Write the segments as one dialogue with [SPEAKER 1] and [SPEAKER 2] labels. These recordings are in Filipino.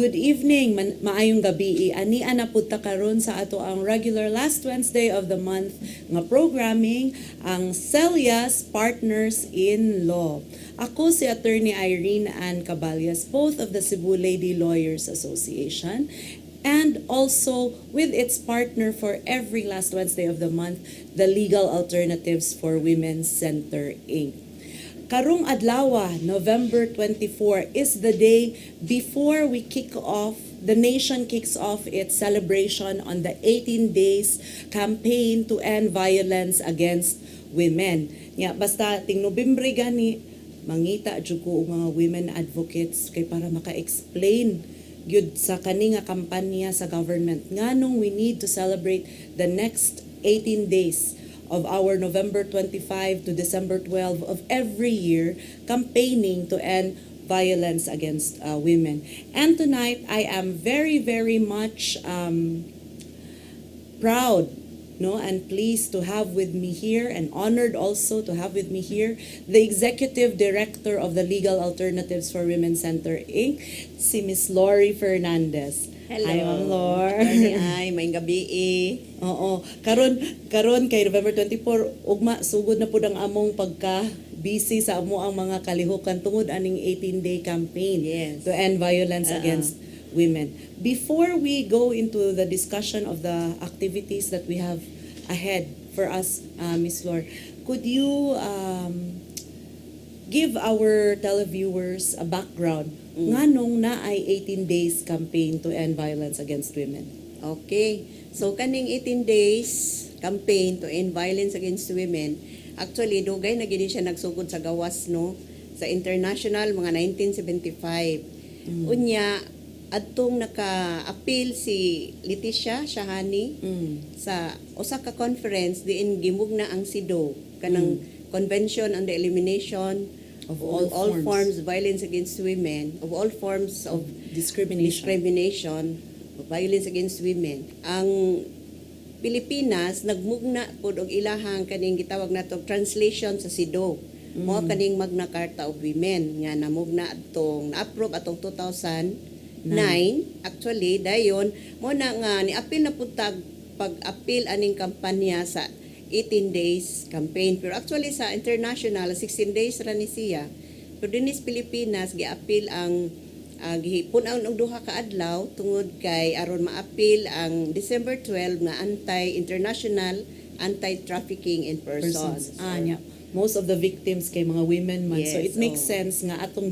[SPEAKER 1] Good evening, maayong gabi. Ani ana punta karon sa ato ang regular last Wednesday of the month nga programming, ang Celia's Partners in Law. Ako si Attorney Irene Ann Caballas, both of the Cebu Lady Lawyers Association, and also with its partner for every last Wednesday of the month, the Legal Alternatives for Women Center, Inc. Karong adlaw, November 24, is the day before the nation kicks off its celebration on the 18 days campaign to end violence against women. Basta ting Nobyembre gani, mangita jud ko og mga women advocates kay para maka-explain gyud sa kani nga kampanya sa government nganong we need to celebrate the next 18 days of our November 25 to December 12 of every year campaigning to end violence against women. And tonight, I am very, very much proud and pleased to have with me here, and honored also to have with me here, the Executive Director of the Legal Alternatives for Women Center, Inc., si Miss Lori Fernandez.
[SPEAKER 2] Hello.
[SPEAKER 1] Hi, Ma'am Lor.
[SPEAKER 2] Ay, may gabi
[SPEAKER 1] Oo. Karon kay November 24, ugma sugod na pud ang among pagka-busy sa amo ang mga kalihukan tungod aning 18-day campaign to end violence against women. Before we go into the discussion of the activities that we have ahead for us, Ms. Lor, could you give our televiewers a background nganong na ay 18 days campaign to end violence against women?
[SPEAKER 2] Okay. So, kaning 18 days campaign to end violence against women, actually, dugay na gini siya nagsugod sa gawas, no? Sa international, mga 1975. Unya, adtong naka-appeal si Leticia Shahani sa usa ka conference diin gimugna ang SIDO, kanang Convention on the Elimination of all forms of violence against women, of all forms of discrimination of violence against women. Ang Pilipinas nagmugna pod og ilahang kaning gitawag nato translation sa SIDO. Mao kaning Magna Carta of Women nga namugna atong na-approve atong 2009. Actually dayon mo na nga ni-appeal na pud pag-appeal aning kampanya sa 18 days campaign. Pero actually sa international, 16 days ra ni siya. Pero dinis Pilipinas, gi-appeal ang gihipon ang duha ka adlaw tungod kay aron ma-appeal ang December 12 nga anti-international anti-trafficking in persons.
[SPEAKER 1] Most of the victims kay mga women man.
[SPEAKER 2] Yes,
[SPEAKER 1] so it makes sense nga atong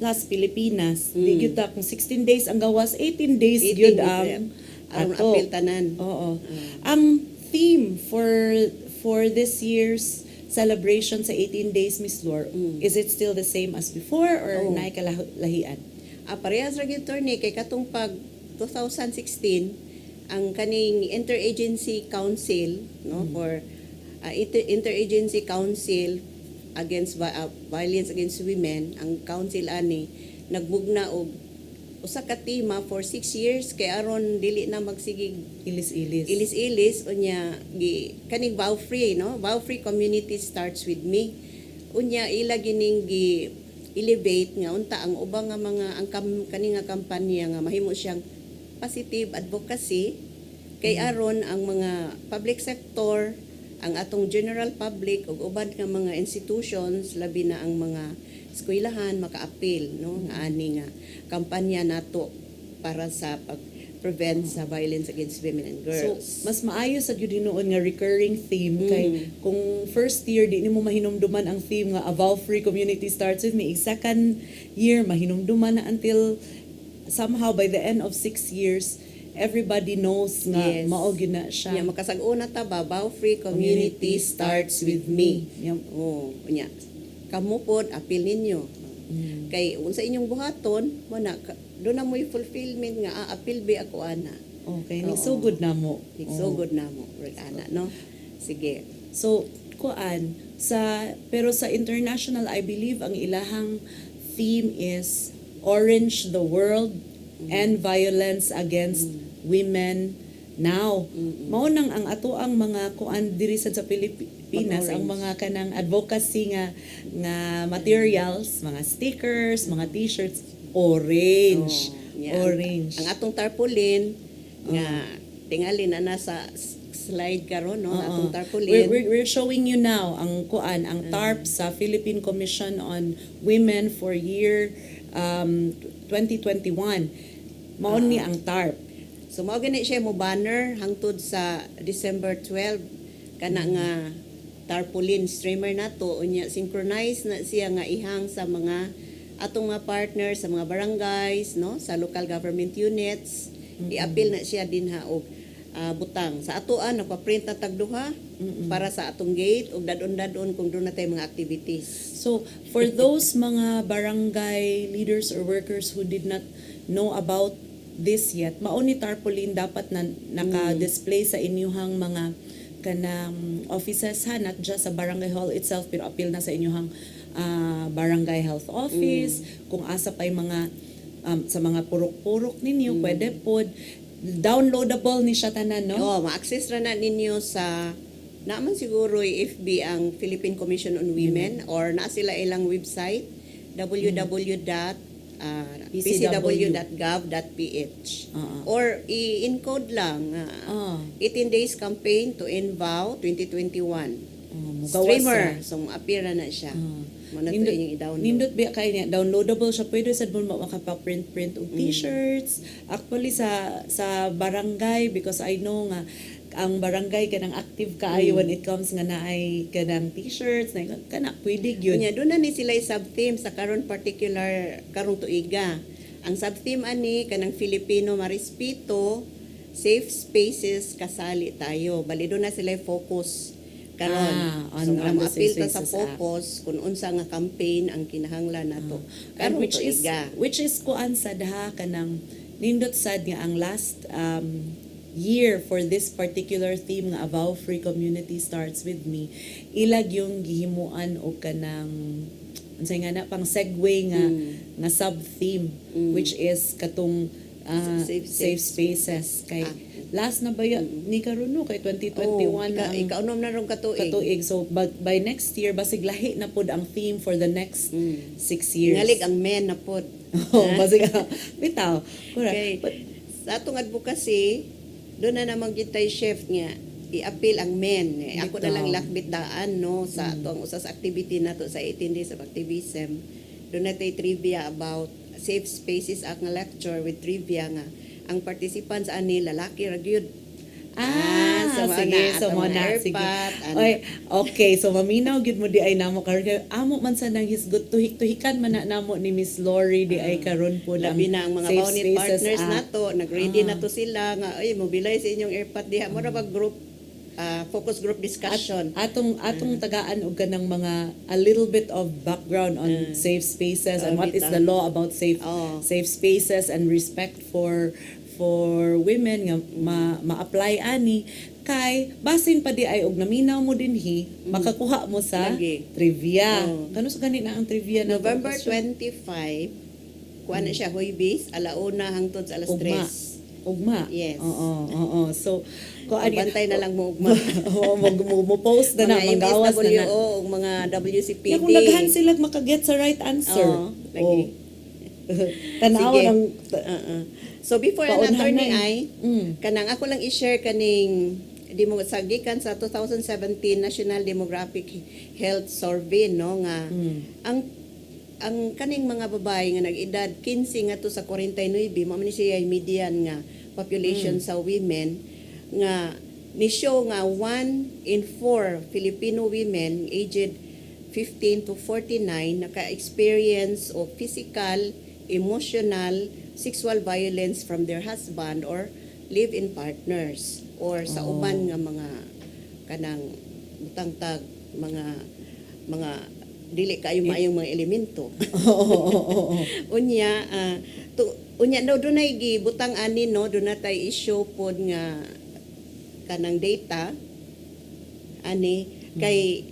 [SPEAKER 1] plus Pilipinas, di gyud kung 16 days ang gawas, 18 days gyud ang
[SPEAKER 2] appeal tanan.
[SPEAKER 1] Oo. Ang theme for this year's celebration sa 18 days, Miss Lor, is it still the same as before or naay kalahian?
[SPEAKER 2] Parehas ra gyud ni kay katong pag 2016 ang kaning Interagency Council for Interagency Council against violence against women, ang council ani nagmugna og usa ka tema for 6 years kay aron dili na magsigig ilis-ilis unya kaning vow free vow free community starts with me unya ila gining gi elevate nga unta ang ubang nga mga kaning nga kampanya nga mahimo siyang positive advocacy kay aron ang mga public sector, ang atong general public ug uban nga mga institutions labi na ang mga eskwelahan maka-appeal nga ani nga kampanya nato para sa pag-prevent sa violence against women and girls.
[SPEAKER 1] So mas maayo sa gyud noon nga recurring theme kay kung first year di nimo mahinumduman ang theme nga a vow-free community starts with me, second year mahinumduman na until somehow by the end of 6 years everybody knows nga mao gyud na siya.
[SPEAKER 2] Makasag-una ta ba vow-free community starts with me. Unya kamo pod appeal ninyo. Kay unsa inyong buhaton mo na do na mo'y fulfillment nga appeal be ako ana.
[SPEAKER 1] Okay, nigsugod na mo.
[SPEAKER 2] Nigsugod na mo ana no. Sige.
[SPEAKER 1] So pero sa international I believe ang ilahang theme is Orange the World and Violence Against Women Now. Mao nang ang ato ang mga kuan diri sa Pilipinas, ang mga kanang advocacy nga materials, mga stickers, mga t-shirts, orange.
[SPEAKER 2] Yeah,
[SPEAKER 1] Orange.
[SPEAKER 2] Ang atong tarpaulin nga tingali na nasa slide karon no, atong tarpaulin.
[SPEAKER 1] We're showing you now ang TARP sa Philippine Commission on Women for year 2021. Mao ni ang TARP.
[SPEAKER 2] So mao gani siya mo banner hangtod sa December 12 kana nga tarpaulin streamer nato unya synchronize na siya nga ihang sa mga atong mga partners sa mga barangays no, sa local government units. I-appeal na siya dinha og butang sa atoan nagpa-print na tagduha para sa atong gate ug dadon-dadon kung doon na tay mga activities.
[SPEAKER 1] So, for those mga barangay leaders or workers who did not know about this yet, mao ni tarpaulin dapat na naka-display sa inyuhang mga kanang offices ha, not just sa barangay hall itself pero appeal na sa inyuhang barangay health office, kung asa pay mga sa mga purok-purok ninyo, pwede pod downloadable ni siya tanan, no?
[SPEAKER 2] Oo, ma-access ra na ninyo sa naman siguro FB ang Philippine Commission on Women or na sila ilang website www.pcw.gov.ph or i-encode lang 18 days campaign to end vow 2021 streamer so appear na siya
[SPEAKER 1] Nindot,
[SPEAKER 2] i-download.
[SPEAKER 1] Nindot ba kay niya downloadable siya, pwede sad mo makapa-print og t-shirts actually sa barangay, because I know nga ang barangay kanang active kaayo when it comes nga naay kanang t-shirts na kana pwede gyud
[SPEAKER 2] nya doon na ni sila sub-theme sa karon particular karong tuiga. Ang sub-theme ani kanang Filipino marespeto, safe spaces, kasali tayo. Bali doon na sila focus karon.
[SPEAKER 1] On
[SPEAKER 2] So
[SPEAKER 1] the
[SPEAKER 2] appeal ta
[SPEAKER 1] Safe
[SPEAKER 2] sa
[SPEAKER 1] Spaces
[SPEAKER 2] focus kung unsa nga campaign ang kinahanglan nato.
[SPEAKER 1] and
[SPEAKER 2] Karong
[SPEAKER 1] which is kuan sad ha kanang nindot sad nga ang last year for this particular theme nga About Free Community Starts With Me, ilag yung gihimuan o kanang unsay nga na pang segue nga sub-theme which is katong safe spaces kay last na ba ni karon no kay 2021
[SPEAKER 2] ikaunom na rong katuig.
[SPEAKER 1] So by next year basig lahi na pod ang theme for the next 6 years.
[SPEAKER 2] Ngalig ang men na pod.
[SPEAKER 1] Basig bitaw.
[SPEAKER 2] Okay. Sa atong advocacy doon na namang gitay chef nga i-appeal ang men. Ako na lang lakbit daan no sa atong usas activity nato sa 18 days of activism. Doon na tay trivia about safe spaces ang lecture with trivia nga ang participants ani lalaki ra gyud.
[SPEAKER 1] Sige, so mo na, sige. Okay, so maminaw gyud mo di ay namo karon. Amo man sa nang hisgot tuhik-tuhikan man na namo ni Miss Lori di ay karon po
[SPEAKER 2] labi na ang mga
[SPEAKER 1] Safe
[SPEAKER 2] bounty
[SPEAKER 1] Spaces
[SPEAKER 2] partners
[SPEAKER 1] Act.
[SPEAKER 2] nato, nag-ready na to sila nga ay mobilize sa inyong airpot diha mo ra ba group focus group discussion.
[SPEAKER 1] Atong tagaan og kanang mga a little bit of background on safe spaces and what is the law about safe spaces and respect for women nga ma-apply ani kay basin pa di ay og naminaw mo dinhi makakuha mo sa trivia. Kano sa gani na ang trivia na
[SPEAKER 2] November 25 kuha na siya Huwebes alauna hangtod sa alas 3.
[SPEAKER 1] Ugma.
[SPEAKER 2] Yes.
[SPEAKER 1] Oo. So ko ani
[SPEAKER 2] bantay na lang mo ugma.
[SPEAKER 1] mo post na na manggawas na.
[SPEAKER 2] ug mga WCPD.
[SPEAKER 1] Kung daghan sila makaget sa right answer.
[SPEAKER 2] Lagi.
[SPEAKER 1] Tanawon ang
[SPEAKER 2] So before an attorney ay kanang ako lang i-share kaning sa gikan sa 2017 National Demographic Health Survey no nga ang kaning mga babae nga nag-edad 15 ngadto sa 49 mao man siya median nga population sa women nga ni show nga 1 in 4 Filipino women aged 15 to 49 naka-experience of physical, emotional, sexual violence from their husband or live-in partners or sa uban nga mga kanang butangtag mga dili kayo maayong mga elemento. Unya unya daw dunay gibutang ani no dunay issue pod nga kanang data ani kay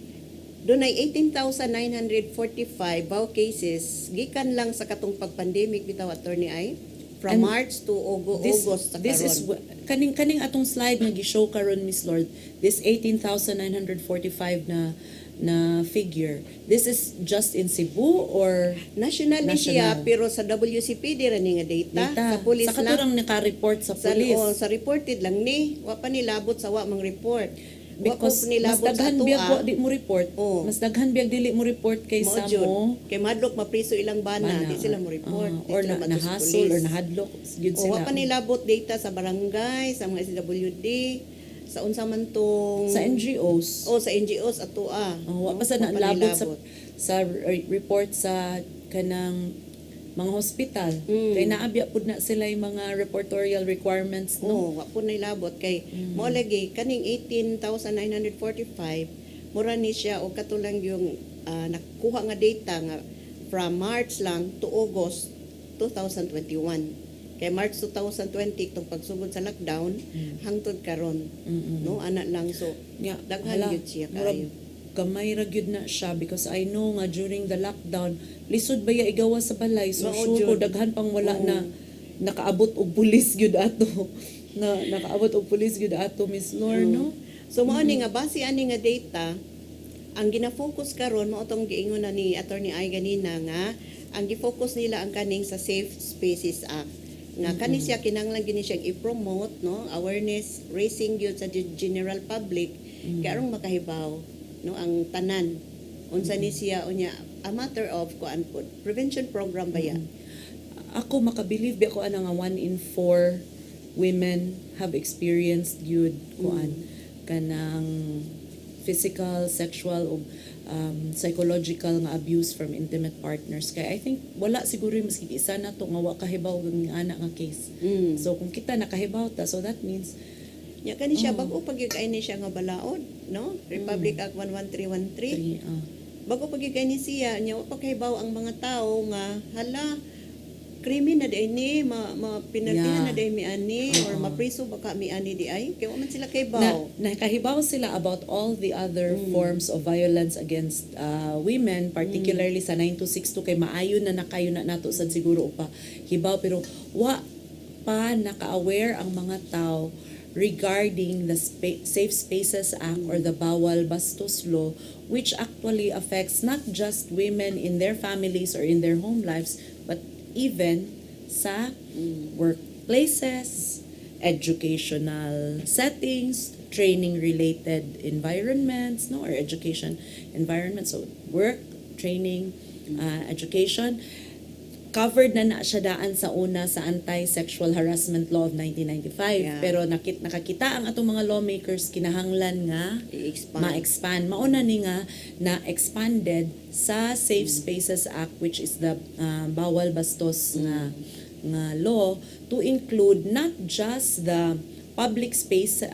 [SPEAKER 2] dunay 18,945 bow cases gikan lang sa katong pagpandemic bitaw attorney ay from March to August
[SPEAKER 1] this is kaning atong slide nga gi-show karon Miss Lord, this 18,945 na na figure. This is just in Cebu or
[SPEAKER 2] National ni siya,
[SPEAKER 1] National.
[SPEAKER 2] pero sa WCPD ra ni nga data,
[SPEAKER 1] data?
[SPEAKER 2] sa police
[SPEAKER 1] Sa
[SPEAKER 2] lang.
[SPEAKER 1] katurang naka-report sa
[SPEAKER 2] Sa,
[SPEAKER 1] police.
[SPEAKER 2] sa reported lang ni, wa pa nilabot sa wa mang report. Wa po
[SPEAKER 1] Because mas
[SPEAKER 2] nilabot sa
[SPEAKER 1] daghan biyag
[SPEAKER 2] atua.
[SPEAKER 1] di mo report.
[SPEAKER 2] Oo.
[SPEAKER 1] Mas daghan biyag dili mo report kaysa
[SPEAKER 2] Mao jud.
[SPEAKER 1] mo
[SPEAKER 2] Kay madlok mapriso ilang bana, di sila mo report. Di
[SPEAKER 1] or
[SPEAKER 2] sila madto sa
[SPEAKER 1] nahasol or
[SPEAKER 2] police.
[SPEAKER 1] nahadlok gyud
[SPEAKER 2] O, wa
[SPEAKER 1] sila.
[SPEAKER 2] pa nilabot data sa barangay, sa mga SWD, sa unsa man tong
[SPEAKER 1] Sa NGOs.
[SPEAKER 2] O sa NGOs atua.
[SPEAKER 1] Wa pa sa nalabot sa report sa kanang mga hospital. Kay naabya pud na sila yung mga reportorial requirements, no?
[SPEAKER 2] No, wa po nilabot kay mo lagi kaning 18,945 mura ni siya o katulang yung nakuha nga data nga from March lang to August 2021. Kay March 2020 itong pagsugod sa lockdown hangtod karon. No, ana lang so
[SPEAKER 1] Yeah,
[SPEAKER 2] daghan gyud siya
[SPEAKER 1] murag
[SPEAKER 2] kaayo.
[SPEAKER 1] gamay ra gyud na siya because I know nga during the lockdown lisod ba ya igawa sa balay, so
[SPEAKER 2] Mao
[SPEAKER 1] sure ko
[SPEAKER 2] jud.
[SPEAKER 1] daghan pang wala na nakaabot og pulis gyud ato. Na nakaabot og pulis gyud ato, Miss Lor, no?
[SPEAKER 2] So mao ni nga base ani nga data ang gina-focus karon mao tong giingon na ni Attorney Ay ganina nga ang gi-focus nila ang kaning sa Safe Spaces Act nga kani siya kinahanglan gini siya i-promote, no, awareness raising gyud sa general public kay aron makahibaw, no, ang tanan unsa ni siya unya a matter of kuan pod prevention program ba yan.
[SPEAKER 1] Ako makabilive bi ako ana nga 1 in 4 women have experienced gyud kuan kanang physical, sexual o psychological nga abuse from intimate partners. Kaya I think wala siguro yung maski isa na to nga wa kahibaw ng anak nga case. So kung kita nakahibaw ta, so that means
[SPEAKER 2] Nya kani siya bag-o pagyud ni siya nga balaod, no, Republic Act 11313. Bago pagigay ni siya, niya wa pa kahibaw ang mga tao nga hala krimen na day ni pinaltihan na day mi ani or mapriso baka mi ani di ay kay wa man sila kahibaw.
[SPEAKER 1] nakahibaw sila about all the other forms of violence against women, particularly sa 9262 kay maayo na nakayo na nato sad siguro upa hibaw, pero wa pa naka-aware ang mga tao regarding the Safe Spaces Act or the Bawal Bastos Law, which actually affects not just women in their families or in their home lives, but even sa workplaces, educational settings, training-related environments, no, or education environments, so work, training, education. Covered na siya daan sa una sa Anti-Sexual Harassment Law of 1995.
[SPEAKER 2] Yeah.
[SPEAKER 1] Pero nakakita ang atong mga lawmakers kinahanglan nga
[SPEAKER 2] I-expand.
[SPEAKER 1] ma-expand. Mauna ni nga na expanded sa Safe Spaces Act, which is the bawal bastos nga law, to include not just the public spaces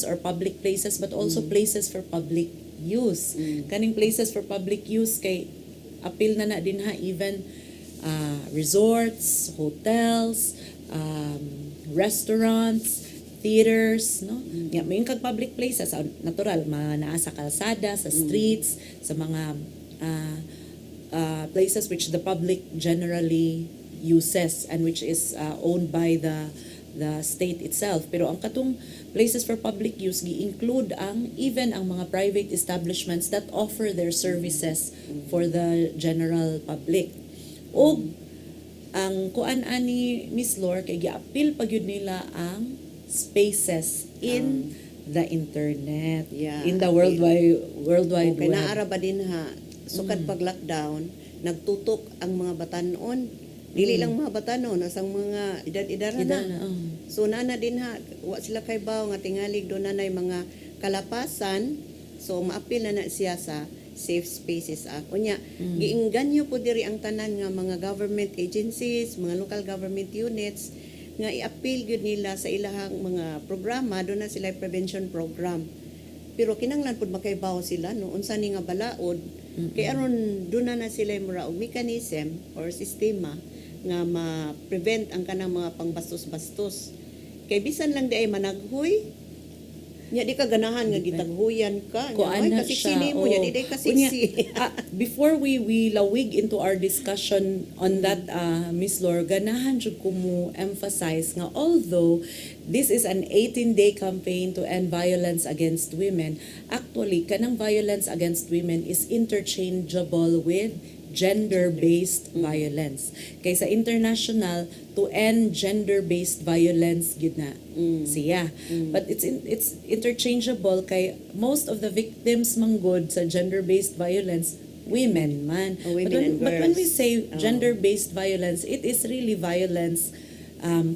[SPEAKER 1] or public places, but also places for public use. Kaning places for public use kay appeal na din ha, even resorts, hotels, restaurants, theaters, no? May kag public places, natural, naa sa kalsada, sa streets, sa mga places which the public generally uses and which is owned by the state itself. Pero ang katong places for public use gi-include even ang mga private establishments that offer their services for the general public. O ang kuan ani Miss Lor kay gi-appeal pa gyud nila ang spaces in the internet,
[SPEAKER 2] Yeah.
[SPEAKER 1] in the world wide
[SPEAKER 2] Okay,
[SPEAKER 1] web.
[SPEAKER 2] naara ba din ha, sukad pag lockdown, nagtutok ang mga batanon. Dili lang mga batanon, asang mga edad-edara na. So nana din ha, wa sila kay baw nga tingalig do nanay mga kalapasan. So maapil na siya sa Safe Spaces Act. Unya, giingganyo po diri ang tanan nga mga government agencies, mga local government units nga i-appeal gyud nila sa ilahang mga programa, do na sila prevention program. Pero kinanglan pud makaibaw sila no unsa ni nga balaod kay aron do na sila mura og mechanism or sistema nga ma-prevent ang kanang mga pangbastos-bastos. Kay bisan lang di ay managhoy Nya di ka ganahan nga gitaghuyan ka.
[SPEAKER 1] Kuan na
[SPEAKER 2] kasiksi
[SPEAKER 1] siya.
[SPEAKER 2] mo, nya di day kasiksi.
[SPEAKER 1] Before we lawig into our discussion on that, Miss Lor, ganahan jud ko mo emphasize nga although this is an 18-day campaign to end violence against women, actually kanang violence against women is interchangeable with gender-based violence. Kay sa international, to end gender-based violence gid na siya. But it's interchangeable kay most of the victims manggod sa gender-based violence women man.
[SPEAKER 2] Women and
[SPEAKER 1] But when we
[SPEAKER 2] girls.
[SPEAKER 1] say gender-based violence, it is really violence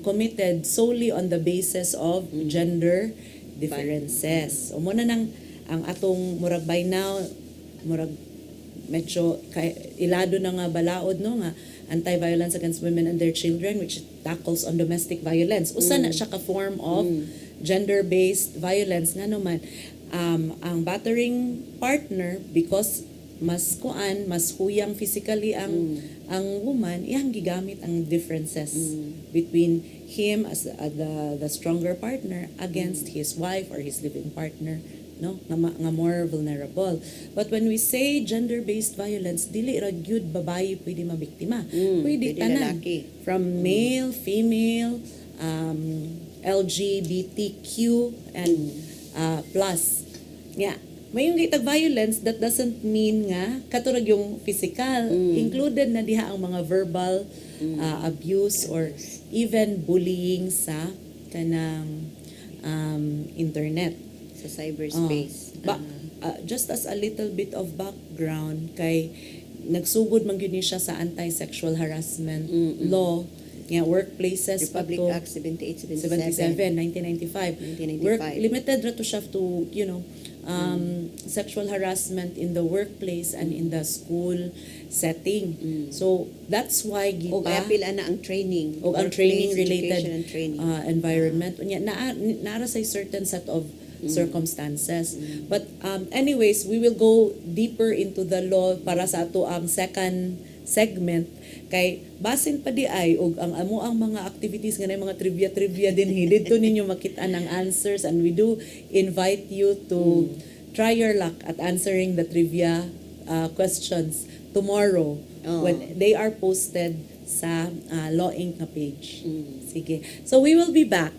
[SPEAKER 1] committed solely on the basis of gender differences. O muna nang ang atong murag by now murag medyo ilado na nga balaod no nga anti-violence against women and their children, which tackles on domestic violence. Usa na siya ka form of gender-based violence nga naman ang battering partner because mas huyang physically ang woman, iyang gigamit ang differences between him as the stronger partner against his wife or his living partner, no, nga more vulnerable. But when we say gender-based violence, dili ra gyud babae pwede mabiktima. Pwede tanan,
[SPEAKER 2] lalaki.
[SPEAKER 1] from male, female, LGBTQ and plus. Yeah. May yung gitag violence, that doesn't mean nga katurag yung physical. Included na diha ang mga verbal abuse or even bullying sa kanang internet.
[SPEAKER 2] Sa cyberspace.
[SPEAKER 1] Just as a little bit of background, kay nagsugod man gyud ni siya sa anti-sexual harassment law nga workplaces
[SPEAKER 2] Republic
[SPEAKER 1] pa to
[SPEAKER 2] Act 78-77.
[SPEAKER 1] 1995. Work limited ra to siya to sexual harassment in the workplace and in the school setting. So that's why
[SPEAKER 2] O pila na ang training.
[SPEAKER 1] og ang
[SPEAKER 2] Workplace
[SPEAKER 1] training related
[SPEAKER 2] education and training.
[SPEAKER 1] environment unya naara sa certain set of circumstances. But anyways, we will go deeper into the law para sa ato ang second segment kay basin pa di ay og ang amo ang mga activities nga na mga trivia din didto ninyo makita ng answers, and we do invite you to try your luck at answering the trivia questions tomorrow when they are posted sa Law Inc. na page. Sige. So we will be back.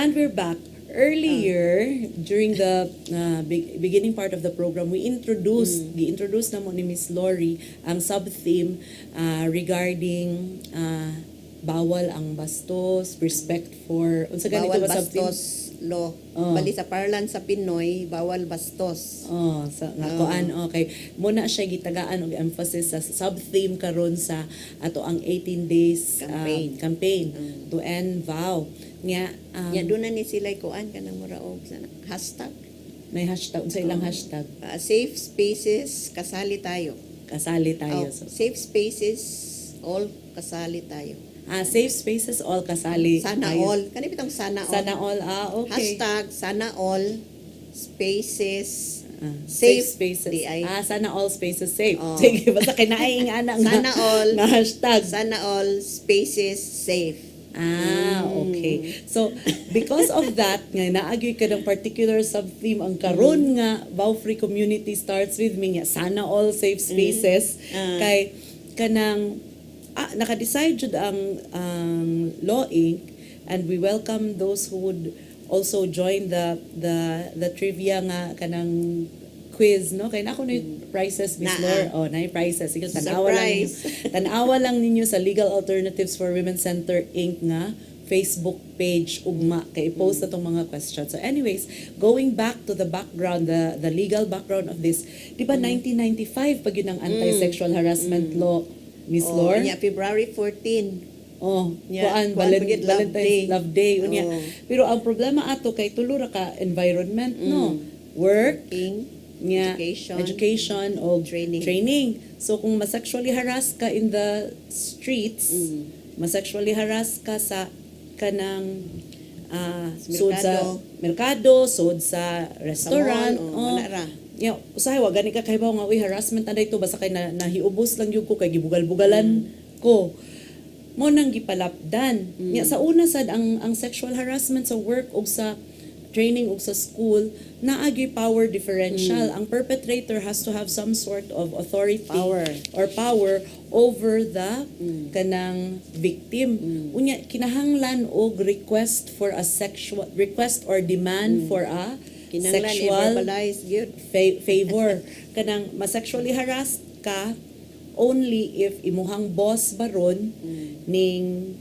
[SPEAKER 1] And we're back. Earlier, during the beginning part of the program, we introduced na mo ni Miss Lori ang sub-theme regarding bawal ang bastos, respect for, unsa ganito
[SPEAKER 2] Bawal
[SPEAKER 1] ba sub-theme?
[SPEAKER 2] bastos law. Bali sa parlan sa Pinoy, bawal bastos.
[SPEAKER 1] Okay. Muna siya gitagaan og emphasis sa sub-theme karon sa ato ang 18 days campaign to end vow. Nga
[SPEAKER 2] Doon na ni sila kuan ka ng muraog sa hashtag.
[SPEAKER 1] may hashtag sa ilang hashtag.
[SPEAKER 2] Safe spaces, kasali tayo.
[SPEAKER 1] Kasali tayo. So,
[SPEAKER 2] Safe spaces, all kasali tayo.
[SPEAKER 1] safe spaces all kasali
[SPEAKER 2] Sana
[SPEAKER 1] tayo.
[SPEAKER 2] all. Kani bitong sana all.
[SPEAKER 1] Sana all. Okay.
[SPEAKER 2] Hashtag sana all spaces
[SPEAKER 1] Safe
[SPEAKER 2] safe.
[SPEAKER 1] spaces.
[SPEAKER 2] Di ay.
[SPEAKER 1] Sana all spaces safe.
[SPEAKER 2] Oh.
[SPEAKER 1] Sige, basta kinaing ana nga.
[SPEAKER 2] Sana all.
[SPEAKER 1] Nga hashtag.
[SPEAKER 2] Sana all spaces safe.
[SPEAKER 1] Okay. So, because of that, nga naagyoy ka ng particular sub-theme ang karon nga vow-free community starts with me nga sana all safe spaces kay kanang naka-decide jud ang Law Inc. and we welcome those who would also join the trivia nga kanang quiz, no? Kaya na ako na prizes, Miss Lor. Na yung prizes. Sige, tanawa lang ninyo sa Legal Alternatives for Women Center Inc. nga Facebook page ugma kay post na tong mga questions. So anyways, going back to the background, the legal background of this, di ba 1995 pag yun ang anti-sexual harassment law, Miss Lor?
[SPEAKER 2] February 14.
[SPEAKER 1] Valentine's Love Day. Unya. Pero ang problema ato kay tulo ra ka environment, no? Work, education o training. So kung ma-sexually harass ka in the streets, ma-sexually harass ka sa kanang sud sa merkado, sud sa restaurant, usahay wa gani ka kaybaw nga uy harassment na dayto basta kay nahiubos lang yun ko kay gibugal-bugalan ko. Mo nang gipalapdan. Sa una sad ang sexual harassment sa work o sa training o sa school naagi power differential. Ang perpetrator has to have some sort of authority or power over the kanang victim. Unya kinahanglan og request for a sexual request or demand for a sexual favor. Kanang ma-sexually harassed ka only if imuhang boss baron ning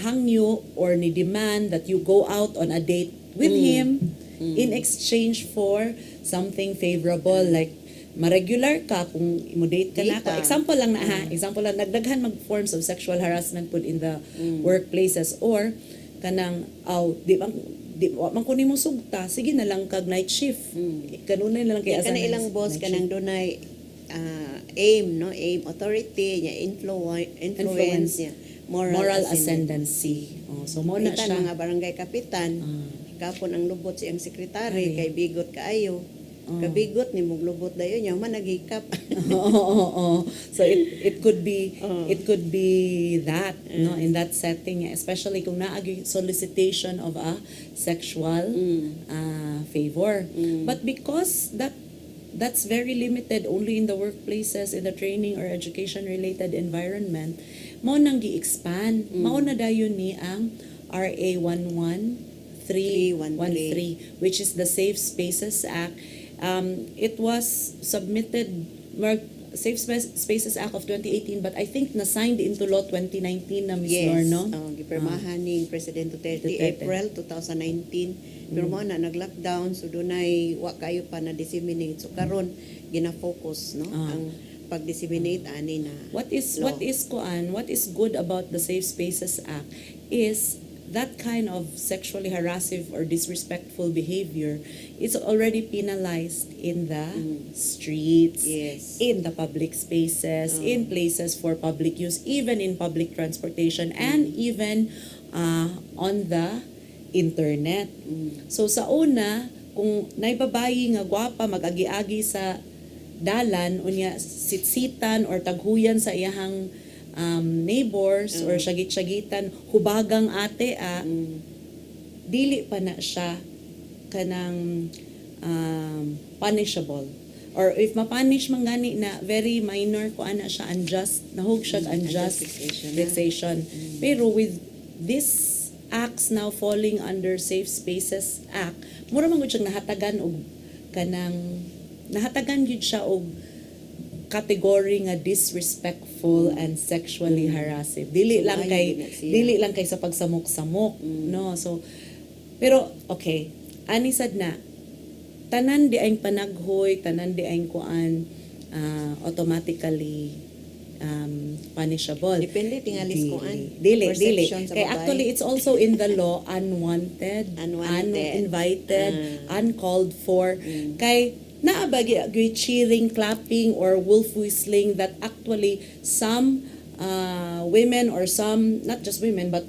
[SPEAKER 1] hangyo or ni demand that you go out on a date with him in exchange for something favorable like ma-regular ka kung imo-date ka na ako. Example lang nagdaghan mag-forms of sexual harassment pud in the workplaces or kanang di man kunin mo sugta sige na lang kag night shift kanunay na lang kay asa
[SPEAKER 2] ilang boss kanang dunay aim authority niya influence niya
[SPEAKER 1] moral ascendancy. So mo na siya
[SPEAKER 2] mga barangay kapitan kapon ang lubot siyang sekretary kay bigot kaayo kabigot ni mong lubot dayon niya man naghikap.
[SPEAKER 1] So it could be that in that setting especially kung naagi solicitation of a sexual favor. But because that's very limited only in the workplaces, in the training or education related environment, mao nang gi-expand. Mao na dayon ni ang RA 11313 which is the Safe Spaces Act. It was submitted Safe Spaces Act of 2018 but I think na signed into law 2019 na Ms. Nor, no?
[SPEAKER 2] Gipirmahan ni President Duterte April 2019. Pero mo na nag-lockdown so dunay wa kayo pa na disseminate. So karon gina-focus ang pag-disseminate ani na
[SPEAKER 1] what is good about the Safe Spaces Act is that kind of sexually harassive or disrespectful behavior is already penalized in the streets, in the public spaces, in places for public use, even in public transportation, and even on the internet. So sa una, kung naibabayi nga gwapa mag-agi-agi sa dalan unya sitsitan or taghuyan sa iyahang neighbors or syagit-syagitan hubagang ate dili pa na siya kanang punishable or if ma-punish man gani na very minor ko ana siya unjust nahog siya unjust vexation. Pero with this acts now falling under Safe Spaces Act mura man gud siya nahatagan og nahatagan gid siya og category nga disrespectful and sexually harassive. Dili lang kay sa pagsamok-samok, no? So pero okay, ani sad na tanan di ay panaghoy, tanan di ay kuan automatically punishable.
[SPEAKER 2] Depende tingalis kuan.
[SPEAKER 1] Dili. Kay actually it's also in the law unwanted. Uninvited, uncalled for. Kay naabagi cheering, clapping, or wolf whistling that actually some women or some, not just women, but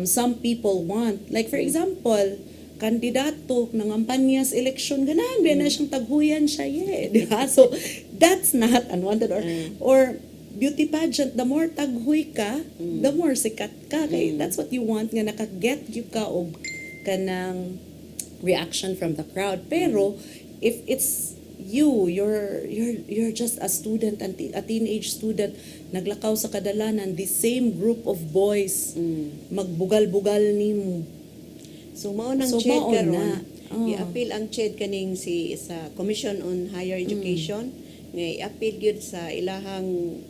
[SPEAKER 1] some people want. Like for example, kandidato ng kampanyas eleksyon, ganahan, na siyang taghuyan siya, diba? So, that's not unwanted. Or beauty pageant, the more taghuy ka, the more sikat ka. Kay that's what you want, nga nakaget you ka o kanang reaction from the crowd. Pero, if it's you're just a student, a teenage student, naglakaw sa kadalanan, the same group of boys, magbugal-bugal nimo.
[SPEAKER 2] So, mao nang CHED karon. I-appeal ang CHED kaning sa Commission on Higher Education, nga i-appeal gyud sa ilahang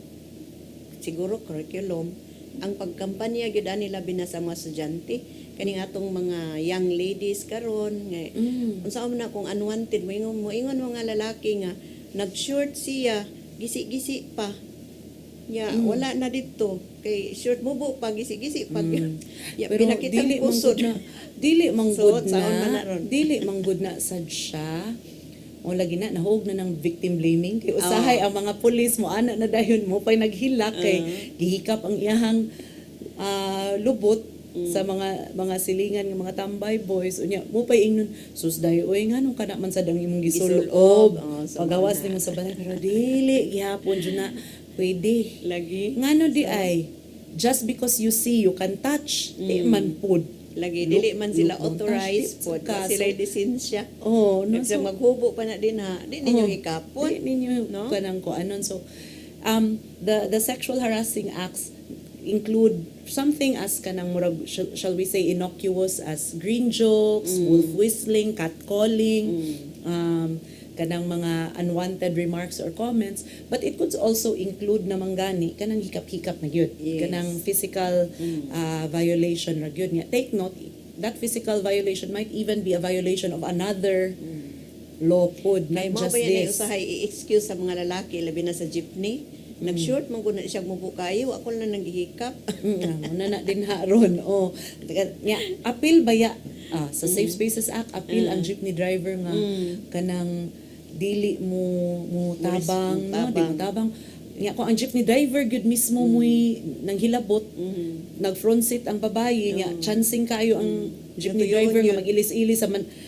[SPEAKER 2] siguro curriculum, ang pagkampanya gyud nila binasa mga estudyante. Kaning atong mga young ladies karon nga unsa man na kung unwanted moingon mga lalaki nga nag-short siya gisi-gisi pa wala na dito kay short mubo pa gisi-gisi pa pinakitang kusod
[SPEAKER 1] dili manggod na sad siya o lagi na nahog na ng victim blaming kay usahay ang mga pulis mo ana na dayon mo pay naghilak kay gihikap ang iyahang lubot sa mga silingan nga mga tambay boys unya mo pa ingnon sus dayo oy nganong kana man sad ang imong gisulob
[SPEAKER 2] so
[SPEAKER 1] pagawas
[SPEAKER 2] mana.
[SPEAKER 1] nimo sa balay pero dili gihapon jud na pwede
[SPEAKER 2] Lagi.
[SPEAKER 1] ngano di ay just because you see you can touch di man pud
[SPEAKER 2] Lagi dili man sila
[SPEAKER 1] don't touch
[SPEAKER 2] authorized
[SPEAKER 1] it.
[SPEAKER 2] po.
[SPEAKER 1] Kaso-
[SPEAKER 2] Sila lisensya.
[SPEAKER 1] oh no
[SPEAKER 2] So,
[SPEAKER 1] so
[SPEAKER 2] maghubo pa na din ha. Di ninyo
[SPEAKER 1] di
[SPEAKER 2] ikapon.
[SPEAKER 1] ninyo
[SPEAKER 2] No?
[SPEAKER 1] kanang ko anon so the sexual harassing acts include something as kanang murag shall we say innocuous as green jokes, wolf whistling, catcalling, kanang mga unwanted remarks or comments, but it could also include namang gani kanang hikap-hikap na gyud,
[SPEAKER 2] Yes.
[SPEAKER 1] kanang physical violation na gyud nga. Take note, that physical violation might even be a violation of another law pod,
[SPEAKER 2] Kay
[SPEAKER 1] not
[SPEAKER 2] mo
[SPEAKER 1] just
[SPEAKER 2] ba yan
[SPEAKER 1] this.
[SPEAKER 2] usahay i-excuse sa mga lalaki labi na sa jeepney. Nag-short man guna siya mubo kayo, ako na nanggihikap.
[SPEAKER 1] Na din haron. Oh, nya appeal baya sa Safe Spaces Act appeal ang jeepney driver nga kanang dili mo tabang, no, di mo tabang. Nya kung ang jeepney driver gud mismo mo'y nanghilabot, nag front seat ang babaye, nya chancing kayo ang jeepney
[SPEAKER 2] Natuyon
[SPEAKER 1] driver nga
[SPEAKER 2] yun.
[SPEAKER 1] mag-ilis-ilis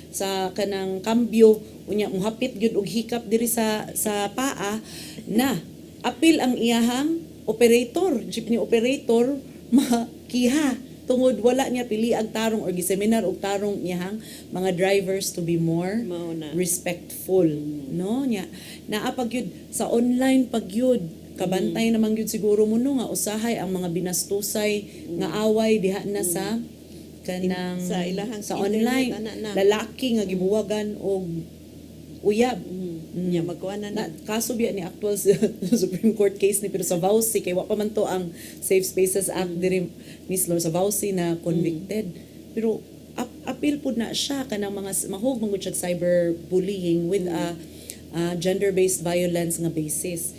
[SPEAKER 1] sa kanang kambyo, unya muhapit gud og hikap diri sa paa na apil ang iyahang operator, jeepney operator makiha tungod wala niya pili ag tarong or giseminar og tarong iyahang mga drivers to be more
[SPEAKER 2] Mao na.
[SPEAKER 1] respectful, no nya naa pag yun sa online pag yun kabantay naman yun siguro mo no nga usahay ang mga binastusay nga away diha na sa kanang
[SPEAKER 2] Sa ilahang
[SPEAKER 1] sa
[SPEAKER 2] internet,
[SPEAKER 1] online
[SPEAKER 2] ana na.
[SPEAKER 1] lalaki nga gibuwagan og uyab.
[SPEAKER 2] Nya magkuha na.
[SPEAKER 1] Kaso biya ni actual Supreme Court case ni pero sa Vauci kay wa pa man to ang Safe Spaces Act diri Miss Lord sa Vauci na convicted. Pero appeal pud na siya kanang mga mahog mangud siya cyberbullying with a gender-based violence nga basis.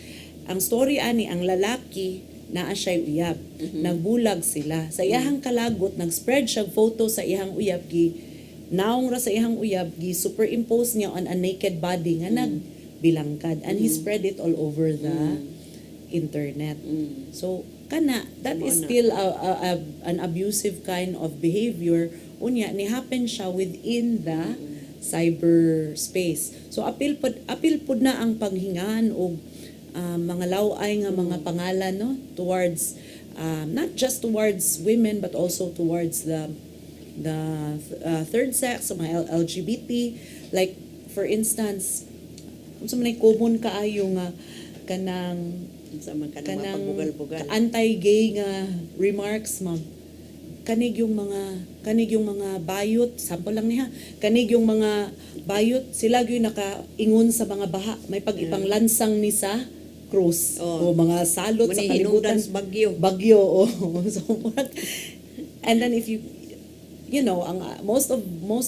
[SPEAKER 1] Ang story ani ang lalaki naa siya uyab. Nagbulag sila. Sa iyahang kalagot nag-spread siya photo sa iyahang uyab naong ra sa iyang uyab gi superimpose niya on a naked body nga nagbilangkad and he spread it all over the internet. So kana that is still an abusive kind of behavior unya ni happen siya within the cyberspace. So appeal pod na ang paghingan og mga laway nga mga pangalan no towards not just towards women but also towards the third sex, sa mga LGBT, like for instance, unsa man ay common kaayo nga kanang
[SPEAKER 2] Sa mga kanang pagbugal-bugal.
[SPEAKER 1] anti-gay nga remarks ma'am. Kanig yung mga bayot, sample lang niya. Kanig yung mga bayot, sila gyud nakaingon sa mga baha, may pag-ipanglansang ni sa cross o mga salot sa
[SPEAKER 2] Muni
[SPEAKER 1] kalibutan.
[SPEAKER 2] hinungdan sa bagyo.
[SPEAKER 1] Bagyo, oh. So, and then if you know, ang most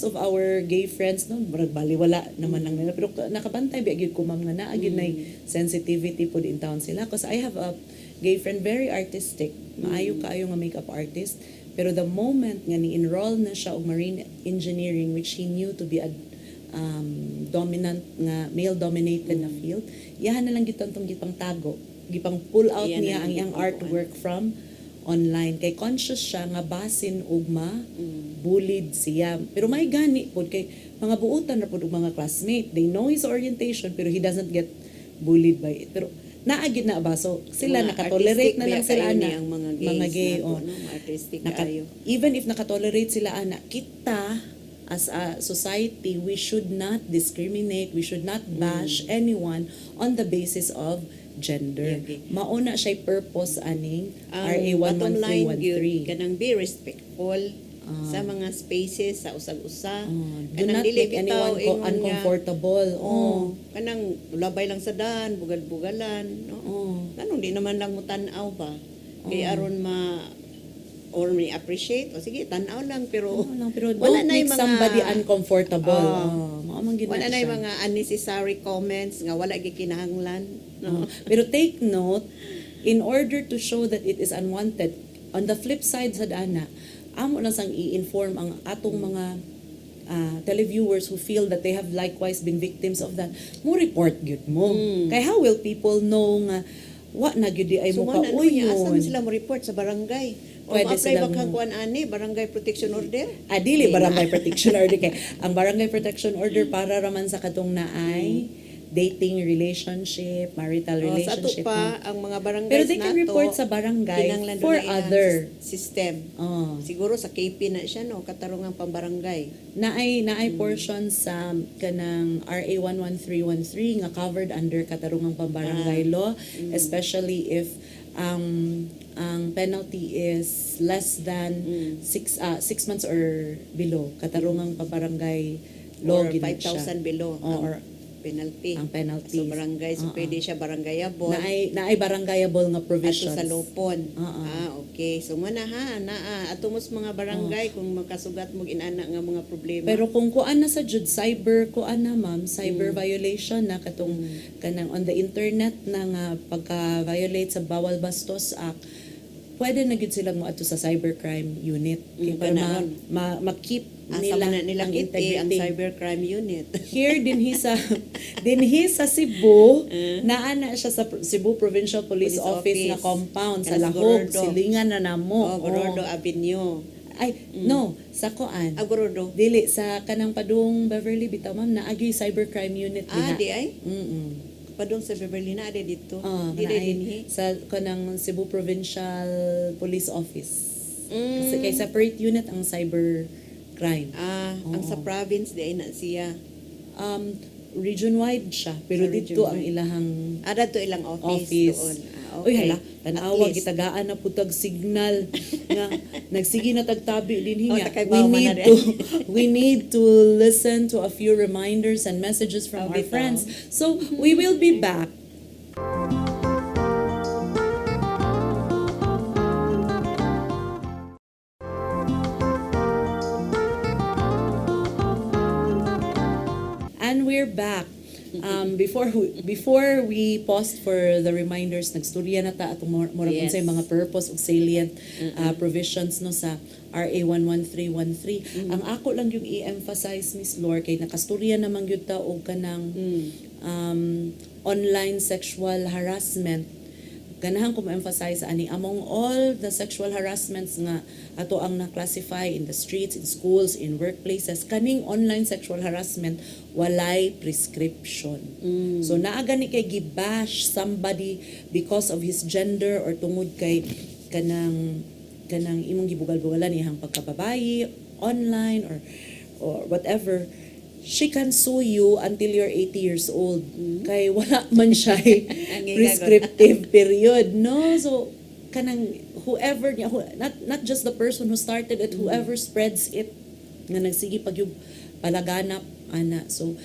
[SPEAKER 1] of our gay friends no, murag baliwala naman lang nila pero nakabantay biya gyud ko ma'am nga naa gyud nay sensitivity pud in town sila because I have a gay friend very artistic, maayo kaayo nga makeup artist pero the moment nga ni-enroll na siya og marine engineering which he knew to be a dominant nga male dominated na field, iyahan na lang gyud tong gipang tago, gipang pull out
[SPEAKER 2] Iyan
[SPEAKER 1] niya
[SPEAKER 2] na
[SPEAKER 1] ang
[SPEAKER 2] lang
[SPEAKER 1] iyang
[SPEAKER 2] gipang
[SPEAKER 1] artwork from online kay conscious siya nga basin og bullied siya pero may gani pod kay mga buutan ra pod og mga classmate, they know his orientation pero he doesn't get bullied by it pero naagid na ba so sila
[SPEAKER 2] Mga
[SPEAKER 1] nakatolerate
[SPEAKER 2] artistic
[SPEAKER 1] na lang
[SPEAKER 2] ba
[SPEAKER 1] sila
[SPEAKER 2] kayo ni
[SPEAKER 1] ana
[SPEAKER 2] ang mga gays
[SPEAKER 1] mga gay
[SPEAKER 2] nato,
[SPEAKER 1] oh.
[SPEAKER 2] no? Artistic
[SPEAKER 1] Naka-
[SPEAKER 2] kayo.
[SPEAKER 1] even if nakatolerate sila ana kita as a society we should not discriminate, we should not bash anyone on the basis of gender.
[SPEAKER 2] Okay.
[SPEAKER 1] Mauna siya purpose aning RA
[SPEAKER 2] Ang bottom line gyud
[SPEAKER 1] 11313.
[SPEAKER 2] kanang be respectful sa mga spaces sa usag-usa.
[SPEAKER 1] Do not
[SPEAKER 2] Kanang dili
[SPEAKER 1] make anyone
[SPEAKER 2] bitaw ingon nga,
[SPEAKER 1] uncomfortable.
[SPEAKER 2] kanang labay lang sa daan, bugal-bugalan, no? Kanang di naman lang mo tan-aw ba? Kay aron or may appreciate o sige tan-aw lang pero
[SPEAKER 1] Pero
[SPEAKER 2] wala
[SPEAKER 1] don't
[SPEAKER 2] na
[SPEAKER 1] make
[SPEAKER 2] yung mga-
[SPEAKER 1] somebody uncomfortable. Maamang
[SPEAKER 2] wala na yung mga unnecessary comments nga wala gikinahanglan, no?
[SPEAKER 1] Pero take note, in order to show that it is unwanted, on the flip side sa dana, amo na sang i-inform ang atong mga televiewers who feel that they have likewise been victims of that. Mo report gyud mo. Kay how will people know nga wa na gyud di ay mo
[SPEAKER 2] So wala na niya, asa man
[SPEAKER 1] kauyon?
[SPEAKER 2] sila mo report sa barangay? O
[SPEAKER 1] pwede
[SPEAKER 2] ma-apply ba
[SPEAKER 1] silang
[SPEAKER 2] kang kuan ani barangay protection order?
[SPEAKER 1] dili barangay protection order kay ang barangay protection order para raman sa katong naay dating relationship, marital
[SPEAKER 2] O, sa ato
[SPEAKER 1] relationship.
[SPEAKER 2] pa ang mga barangays
[SPEAKER 1] Pero they can
[SPEAKER 2] nato,
[SPEAKER 1] report sa barangay
[SPEAKER 2] kinahanglan
[SPEAKER 1] for
[SPEAKER 2] doon na ilang
[SPEAKER 1] other.
[SPEAKER 2] system.
[SPEAKER 1] Oh.
[SPEAKER 2] Siguro sa KP na siya no, katarungang pambarangay.
[SPEAKER 1] Naay portion sa kanang RA 11313 nga covered under katarungang pambarangay law, especially if ang penalty is less than 6 months or below. Katarungang pambarangay law
[SPEAKER 2] Or
[SPEAKER 1] gid siya.
[SPEAKER 2] 5,000 below
[SPEAKER 1] Or
[SPEAKER 2] penalty.
[SPEAKER 1] ang penalty.
[SPEAKER 2] So barangay, so pwede siya barangayable.
[SPEAKER 1] Naay barangayable nga provisions.
[SPEAKER 2] Ato sa lopon.
[SPEAKER 1] Oo.
[SPEAKER 2] Okay. So muna ha, ato mos mga barangay kung makasugat mo inana nga mga problema.
[SPEAKER 1] Pero kung kuan na sa jud cyber kuan na ma'am, cyber violation na katong kanang on the internet na nga pagka-violate sa Bawal Bastos Act, pwede na gid silang moadto sa cybercrime unit. Para
[SPEAKER 2] panahon.
[SPEAKER 1] ma-keep
[SPEAKER 2] asa
[SPEAKER 1] nila
[SPEAKER 2] man na nilang
[SPEAKER 1] ang
[SPEAKER 2] iti ang
[SPEAKER 1] integrity.
[SPEAKER 2] cybercrime unit.
[SPEAKER 1] Here dinhi sa Cebu, naa na siya sa Cebu Provincial Police Office na compound sa
[SPEAKER 2] Kanas
[SPEAKER 1] Lahog,
[SPEAKER 2] Gorordo.
[SPEAKER 1] silingan na namo.
[SPEAKER 2] Gorordo Avenue.
[SPEAKER 1] Ay, no, sa kuan.
[SPEAKER 2] Gorordo.
[SPEAKER 1] Dili sa kanang padung Beverly bitaw ma'am naagi cybercrime unit diha.
[SPEAKER 2] Di ay? Padung sa Beverly na ade dito. Di
[SPEAKER 1] Dili
[SPEAKER 2] dinhi.
[SPEAKER 1] sa kanang Cebu Provincial Police Office. Kasi
[SPEAKER 2] Mm.
[SPEAKER 1] kay separate unit ang cyber crime.
[SPEAKER 2] Ang sa province di ay na siya.
[SPEAKER 1] Region-wide siya, pero
[SPEAKER 2] Sa
[SPEAKER 1] dito ang
[SPEAKER 2] region-wide.
[SPEAKER 1] ilahang
[SPEAKER 2] Ada to ilang office,
[SPEAKER 1] office.
[SPEAKER 2] doon.
[SPEAKER 1] Uy, hala, tanawa,
[SPEAKER 2] At least.
[SPEAKER 1] gitagaan na putag signal nga nagsige na tagtabi din
[SPEAKER 2] Oh,
[SPEAKER 1] hinga.
[SPEAKER 2] takay bawa man na
[SPEAKER 1] We need to listen to a few reminders and messages from our
[SPEAKER 2] bitaw.
[SPEAKER 1] friends. So, we will be back. And we're back. Before we paused for the reminders, nagstorya na ta atong murag
[SPEAKER 2] Yes.
[SPEAKER 1] unsay mga purpose ug salient provisions no sa RA 11313. Ang ako lang yung i-emphasize Miss Lore kay nakastorya naman gyud ta og kanang online sexual harassment. Ganahan ko ma-emphasize ani among all the sexual harassments nga ato ang na-classify in the streets, in schools, in workplaces, kaning online sexual harassment walay prescription. So naa gani kay gibash somebody because of his gender or tungod kay kanang imong gibugal-bugalan iyang pagkababayi online or whatever. She can sue you until you're 80 years old. Kay wala man siya prescriptive period, no? So kanang whoever not just the person who started it, whoever spreads it nga nagsige pag yung palaganap ana. So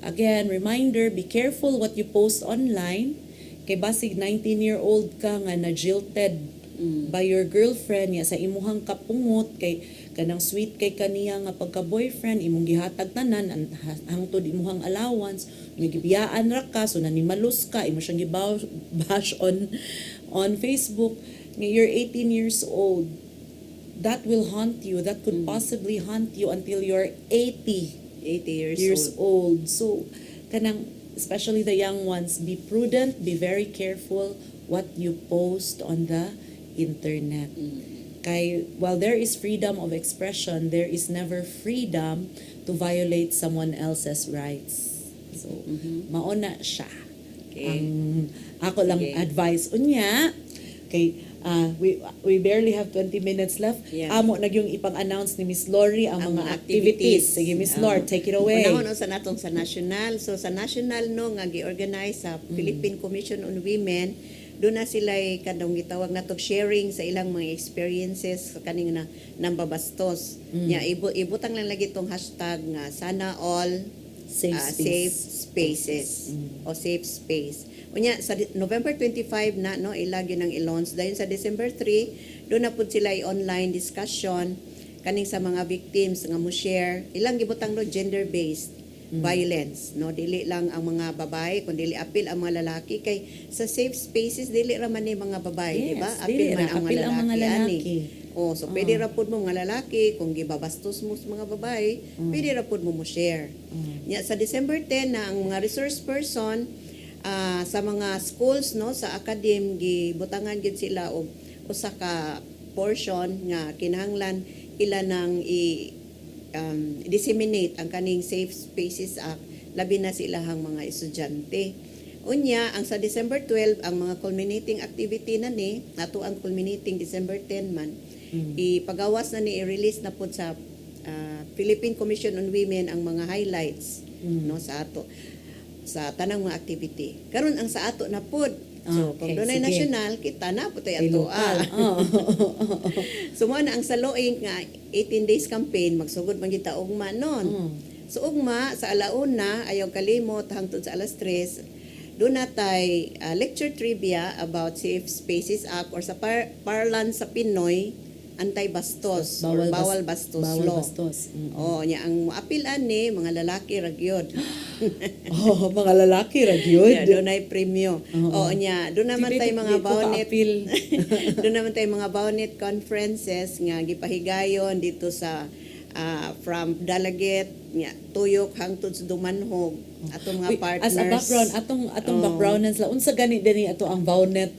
[SPEAKER 1] again, reminder, be careful what you post online. Kay basig 19-year-old ka nga na jilted by your girlfriend ya sa imuhang kapungot kay kanang sweet kay kaniya nga pagka-boyfriend imong gihatag tanan hangtod imuhang allowance nga gibiyaan ra ka so nanimalus ka imo siyang gibash on Facebook nga you're 18 years old, that will haunt you, that could possibly haunt you until you're 80
[SPEAKER 2] years
[SPEAKER 1] old. So kanang especially the young ones, be prudent, be very careful what you post on the internet. Kay while there is freedom of expression, there is never freedom to violate someone else's rights. So mauna siya.
[SPEAKER 2] Okay.
[SPEAKER 1] Ang ako lang advice unya kay we barely have 20 minutes left.
[SPEAKER 2] Yeah.
[SPEAKER 1] Amo na yung ipang-announce ni Miss Lori ang mga activities. Sige Miss Lord, take it away.
[SPEAKER 2] Unahon sa natong sa national. So sa national no nga gi-organize sa Philippine Commission on Women, doon na sila kadong gitawag natong sharing sa ilang mga experiences sa kaning na nambabastos. Nya ibutang lang lagi tong hashtag nga sana all safe spaces o safe space. Unya sa November 25 na no ilagi nang i-launch dayon sa December 3 doon na pud sila i-online discussion kaning sa mga victims nga mo share ilang gibutang no gender based violence no dili lang ang mga babae kun dili apil ang mga lalaki kay sa safe spaces dili ra man ni mga babae di ba apil man ang mga lalaki ani. Oh, so pwede ra pud mo mga lalaki kung gibabastos mo sa mga babae, pwede ra pud mo share. Nya sa December 10 na ang mga resource person sa mga schools no sa academe gibutangan gid sila og usa ka portion nga kinahanglan ila nang disseminate ang kaning Safe Spaces Act labi na sa ilahang mga estudyante. Unya, ang sa December 12, ang mga culminating activity na ni, nato ang culminating December 10 man, ipagawas na ni, i-release na po sa Philippine Commission on Women ang mga highlights no sa ato sa tanang mga activity. Karon ang sa ato na pod. So, kung doon ay national, kita na po tayo ato. So, mo na ang sa Loing nga 18 days campaign, magsugod man kita ugma noon. So, ugma, sa alauna, ayaw kalimot, hangtod sa alas 3, doon natay lecture trivia about Safe Spaces Act or sa parlance sa Pinoy, anti-bastos or bawal bastos law. Nya ang moapilan ni mga lalaki ragyod.
[SPEAKER 1] Mga lalaki ragyod.
[SPEAKER 2] Doon ay premyo. Nya doon naman tay mga bawnet. Doon naman tay mga bawnet conferences nga gipahigayon dito sa from Dalaget nya tuyok hangtod sa Dumanhog atong mga partners.
[SPEAKER 1] As a background, atong background sila unsa gani dinhi ato ang Bawnet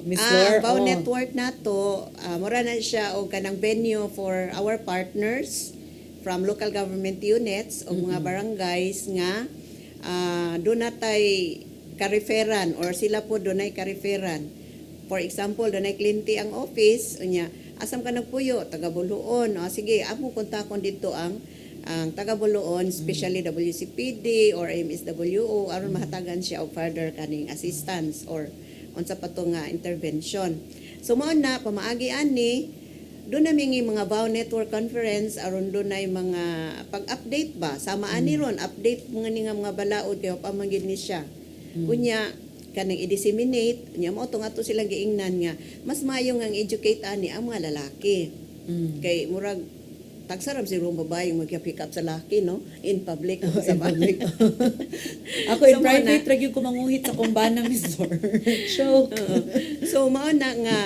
[SPEAKER 1] Miss Flor?
[SPEAKER 2] Ang Bawnet network nato mura na siya og kanang venue for our partners from local government units o mga barangays nga doon natay ka-referan or sila po doon ay ka-referan. For example, doon ay kliyente ang office unya asam ka nagpuyo, taga Buluon. Sige, amo kontakon dito ang taga Buluon, especially WCPD or MSWO, aron mahatagan siya og further kaning assistance or unsa pa to nga intervention. So mao na pamaagi ani, doon na mingi mga BAW Network Conference aron doon ay mga pag-update ba sama ani ron update mga mga balaod kay pa man gid ni siya. Unya kanang i-disseminate nya mo tong ato silang giingnan nga mas maayo nga educate ani ang mga lalaki. Kay murag tagsaram si mga babae mag-pick up sa laki no in public sa public.
[SPEAKER 1] Ako in private ra gyud ko manguhit sa kumbana Miss Flor.
[SPEAKER 2] So mao na nga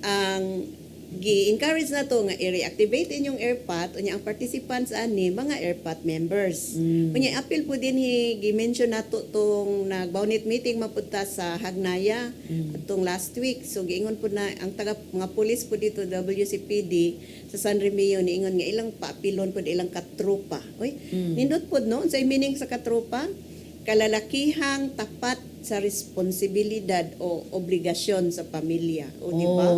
[SPEAKER 2] ang gi-encourage na to nga i-reactivate inyong airpot unya ang participants ani mga airpot members. Unya appeal po din gi-mention nato tong nag-Bawnet meeting mapunta sa Hagnaya atong last week. So giingon po na ang taga mga pulis po dito WCPD sa San Remio niingon nga ilang paapilon po ilang katropa. Oy, nindot po no sa meaning sa katropa kalalakihang tapat sa responsibilidad o obligasyon sa pamilya. O di ba?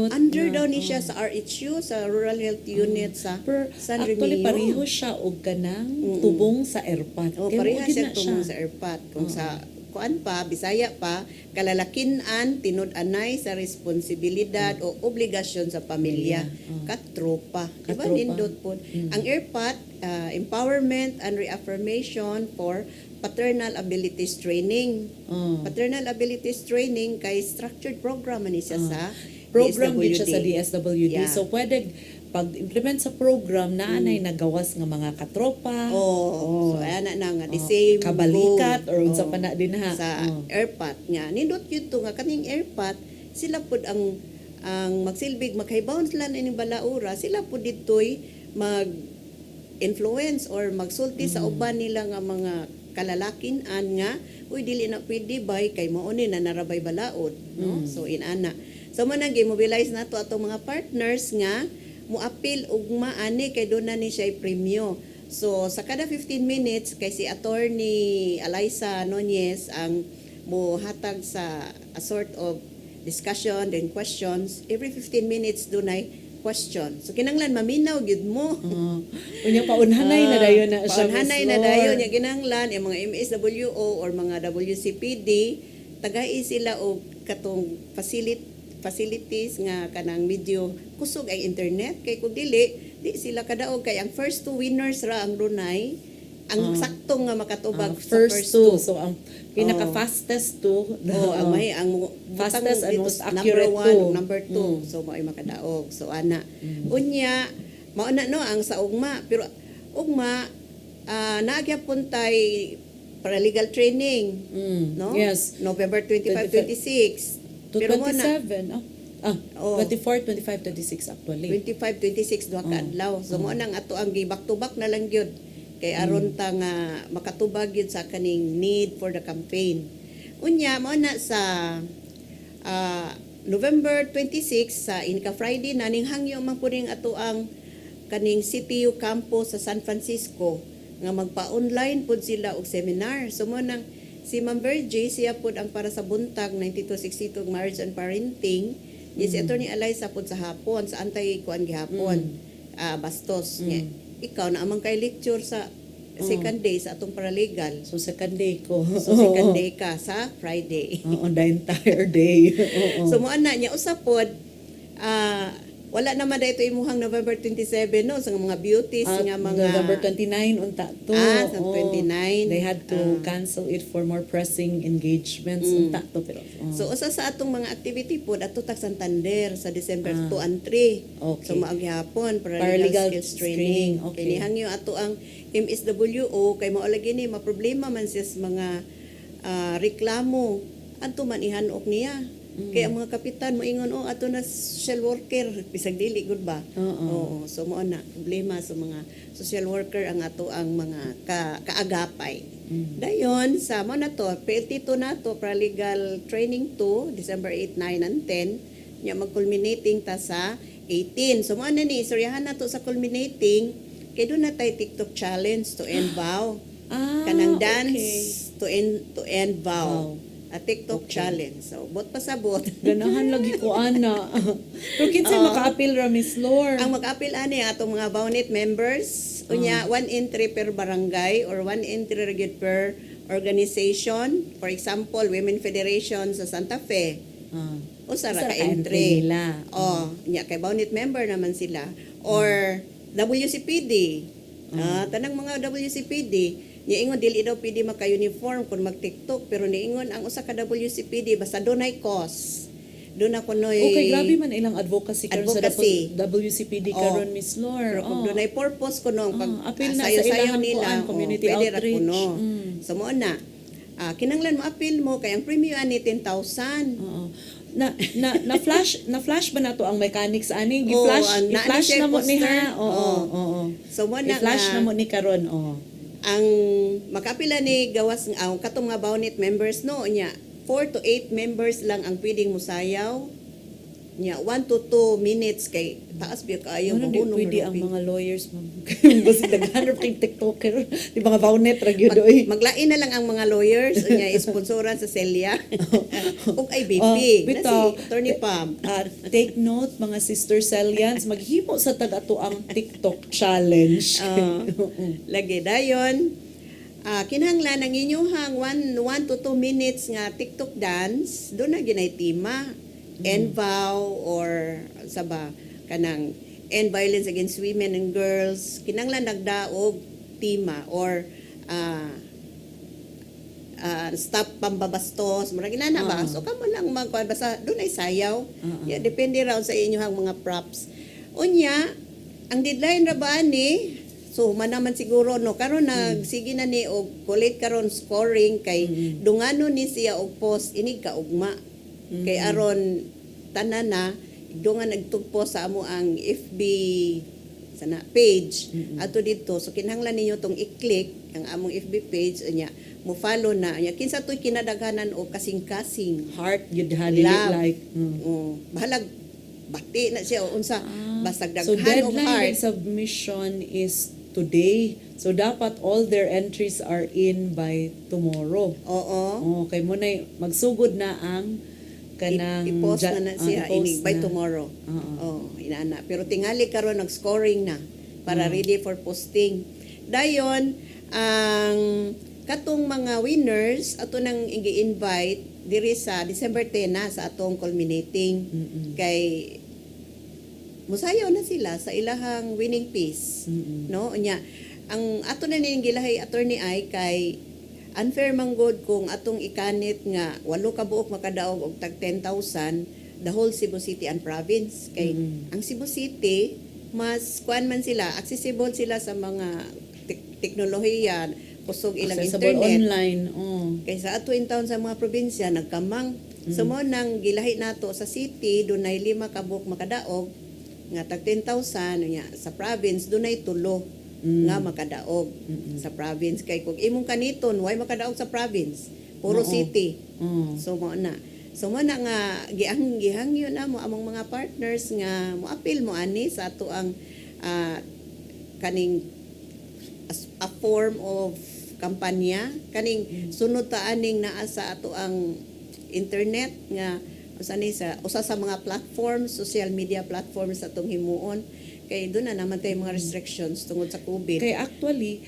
[SPEAKER 2] Under daw ni siya sa RHU, sa Rural Health Unit sa San Remio.
[SPEAKER 1] Actually, pareho siya og kanang tubong sa airpot.
[SPEAKER 2] Pareho siya tubong sa airpot. Kung sa kuan pa, Bisaya pa, kalalakinan, tinud-anay sa responsibilidad o obligasyon sa pamilya. Katropa. Diba? Nindot po. Ang airpot, empowerment and reaffirmation for paternal abilities training. Paternal abilities training kay structured program man siya sa
[SPEAKER 1] program din siya sa DSWD. So pwede pag-implement sa program na anay nagawas nga mga katropa.
[SPEAKER 2] So ana na nga the same
[SPEAKER 1] kabalikat or unsa pa na din ha
[SPEAKER 2] sa airpot nga. Nindot yun to nga kaning airpot sila pud ang magsilbig maghibawn sila ining balaura sila pud ditoy mag influence or magsulti sa uban nila nga mga kalalakinan nga uy dili na pwede bay kay mao ni na narabay balaod no so inana so man gi-mobilize nato atong mga partners nga moapil ugma ani kay doon na ni siya premyo. So sa kada 15 minutes kay si attorney Eliza Nunez ang mohatag sa a sort of discussion then questions every 15 minutes dunay question. So kinanglan maminaw gyud mo.
[SPEAKER 1] Unya paunhanay na dayon na siya.
[SPEAKER 2] Paunhanay na dayon nya kinanglan ang mga MSWO or mga WCPD tagay sila og katong facilities nga kanang medyo kusog ang internet kay kung dili di sila kadaog kay ang first two winners ra ang dunay ang saktong nga makatubag sa first two.
[SPEAKER 1] So ang pinaka fastest two
[SPEAKER 2] ang may ang
[SPEAKER 1] fastest and most
[SPEAKER 2] number
[SPEAKER 1] accurate
[SPEAKER 2] 1 number 2 so mao ay makadaog so ana unya mao na no ang sa ugma pero ugma naagyapon tay paralegal training no
[SPEAKER 1] yes
[SPEAKER 2] November 25-26
[SPEAKER 1] pero 27 24, 25, 26 actually
[SPEAKER 2] 25-26 duha ka adlaw so mao nang ato ang back to back na lang gyud kay aron ta nga makatubag yun sa kaning need for the campaign. Unya mao na sa November 26 sa Inka Friday na ning hangyo man puning ato ang kaning CTU campus sa San Francisco nga magpa-online pud sila og seminar. So mo nang si Ma'am Virgie siya pud ang para sa buntag 9262 marriage and parenting. Yes, Attorney Eliza pud sa hapon sa anti-kuan gihapon. Bastos niya. Ikaw na amang kay lecture sa second day sa atong paralegal.
[SPEAKER 1] So second day ko.
[SPEAKER 2] So second day ka sa Friday.
[SPEAKER 1] On the entire day.
[SPEAKER 2] So mo ana niya usapod wala naman dito imuhang November 27 no sa mga beauties nga mga
[SPEAKER 1] November 29 unta to.
[SPEAKER 2] sa 29
[SPEAKER 1] They had to cancel it for more pressing engagements unta to pero.
[SPEAKER 2] So usa sa atong mga activity pod ato ta Santander sa December 2 and 3.
[SPEAKER 1] Okay.
[SPEAKER 2] So maagyapon para
[SPEAKER 1] Paralegal
[SPEAKER 2] legal skills training.
[SPEAKER 1] Okay.
[SPEAKER 2] Kini hangyo ato ang MSWO kay mao lagi ni maproblema man siya sa mga reklamo adto man ihanok niya. Kaya ang mga kapitan mo ingon ato na social worker bisag dili gud ba? Oo. So mo na problema sa mga social worker ang ato ang mga kaagapay. Dayon sa mo na to PLT2 na to paralegal training 2 December 8, 9 and 10 nya mag-culminating ta sa 18. So mo na ni istoryahan na to sa culminating kay doon na tay TikTok challenge to end vow. Kanang dance to end vow. A TikTok challenge. So, bot pasabot.
[SPEAKER 1] Ganahan lagi ko ana. Pero kinsay maka-appeal ra Miss Lord?
[SPEAKER 2] Ang mag-appeal ani atong mga Bawnet members, unya 1 entry per barangay or 1 entry rigid per organization. For example, Women Federation sa Santa Fe. Usa ra ka entry
[SPEAKER 1] nila.
[SPEAKER 2] Nya kay Bawnet member naman sila. Or WCPD. Tanang mga WCPD niingon dili daw pwede maka-uniform kung mag-TikTok pero niingon ang usa ka WCPD basta dunay cause. Doon ako noy
[SPEAKER 1] Okay, grabe man ilang advocacy karon sa WCPD karon Miss Lord.
[SPEAKER 2] Pero kung dunay purpose kuno
[SPEAKER 1] appeal na sa ilahang kuan, community outreach.
[SPEAKER 2] So mo na kinanglan mo appeal mo kay ang premium ani 10,000.
[SPEAKER 1] Na flash ba nato ang mechanics ani? I-flash na mo ni ha.
[SPEAKER 2] So mo na
[SPEAKER 1] i-flash na mo ni karon
[SPEAKER 2] ang makapila ni gawas ang katong mga Bawnet members no nya 4 to 8 members lang ang pwedeng musayaw nya 1 to 2 minutes kay taas biya kaayo
[SPEAKER 1] mahunong pwede ang mga lawyers basta daghanap kay TikToker di mga Bawnet ra gyud oy
[SPEAKER 2] maglain na lang ang mga lawyers nya sponsoran sa Celia ug IBP na si Attorney Pam.
[SPEAKER 1] Take note mga sister Celians maghimo sa ato ang TikTok challenge.
[SPEAKER 2] Lagi dayon kinahanglan ang inyong 1 to 2 minutes nga TikTok dance do na ginay tema end vow or saba kanang end violence against women and girls kinanglan nagdaog tema or stop pambabastos mura ginana ba so kamo lang magkuan basta dunay sayaw depende raw sa inyong mga props unya ang deadline ra ba ni so manaman siguro no karon nagsige na ni og collect karon scoring kay dungano ni siya og post inig ka ugma kay aron tanan na dungan nagtugpo sa amo ang FB sana page ato dito so kinahanglan ninyo tong i-click ang among FB page unya mo follow na unya kinsa toy kinadaghanan og kasing-kasing
[SPEAKER 1] heart yun like
[SPEAKER 2] bahalag bati na siya unsa basta
[SPEAKER 1] so
[SPEAKER 2] daghan og
[SPEAKER 1] deadline
[SPEAKER 2] heart
[SPEAKER 1] submission is today so dapat all their entries are in by tomorrow. Okay mo na magsugod na ang kanang
[SPEAKER 2] i-post na siya inig by tomorrow. Inaana pero tingali karon nag-scoring na para ready for posting. Dayon ang katong mga winners ato nang i-invite diri sa December 10 na sa atong culminating kay musayaw na sila sa ilahang winning piece no nya ang ato na ning gilahay attorney ay kay unfair man god kung atong ikanit nga 8 ka buok makadaog og tag 10,000 the whole Cebu City and province kay ang Cebu City mas kuan man sila accessible sila sa mga teknolohiya kusog ilang
[SPEAKER 1] accessible
[SPEAKER 2] internet
[SPEAKER 1] online
[SPEAKER 2] kaysa ato in town sa mga probinsya nagkamang so mo nang gilahi nato sa city dunay 5 ka buok makadaog nga tag 10,000 nya sa province dunay 3 nga makadaog sa province kay kung imong kaniton way makadaog sa province puro city so mo na So mo na nga gihangyo na mo among mga partners nga moapil mo ani sa ato ang kaning a form of kampanya kaning sunod ta aning naa sa ato ang internet nga usa sa mga platforms, social media platforms sa atong himuon kay doon na naman tayo mga restrictions tungod sa COVID.
[SPEAKER 1] Kay actually,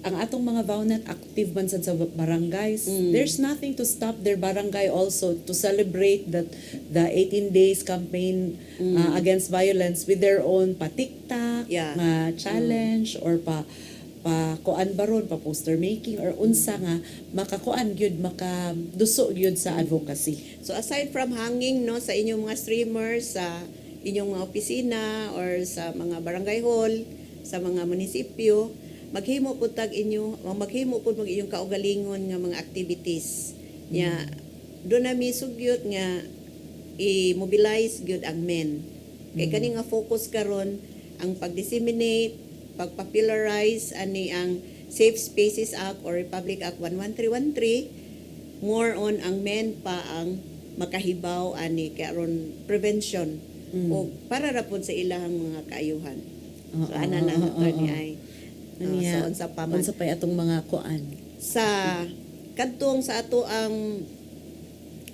[SPEAKER 1] ang atong mga VAUNET active man sad sa barangays. There's nothing to stop their barangay also to celebrate that the 18 days campaign against violence with their own pa-TikTok, challenge or pa kuan baron pa poster making or unsa nga makakuan gyud makaduso gyud sa advocacy.
[SPEAKER 2] So aside from hanging no sa inyong mga streamers sa inyong mga opisina or sa mga barangay hall, sa mga munisipyo, maghimo pud maghimo pud mag inyong kaugalingon nga mga activities. Nya do na mi sugyot nga i-mobilize gyud ang men. Kay kani nga focus karon ang pag-disseminate, pag-popularize ani ang Safe Spaces Act or Republic Act 11313 more on ang men pa ang makahibaw ani karon prevention o para ra pud sa ilahang mga kaayuhan. So ana na attorney ay so unsa pa man
[SPEAKER 1] unsa pay atong mga kuan
[SPEAKER 2] sa kadtong sa ato ang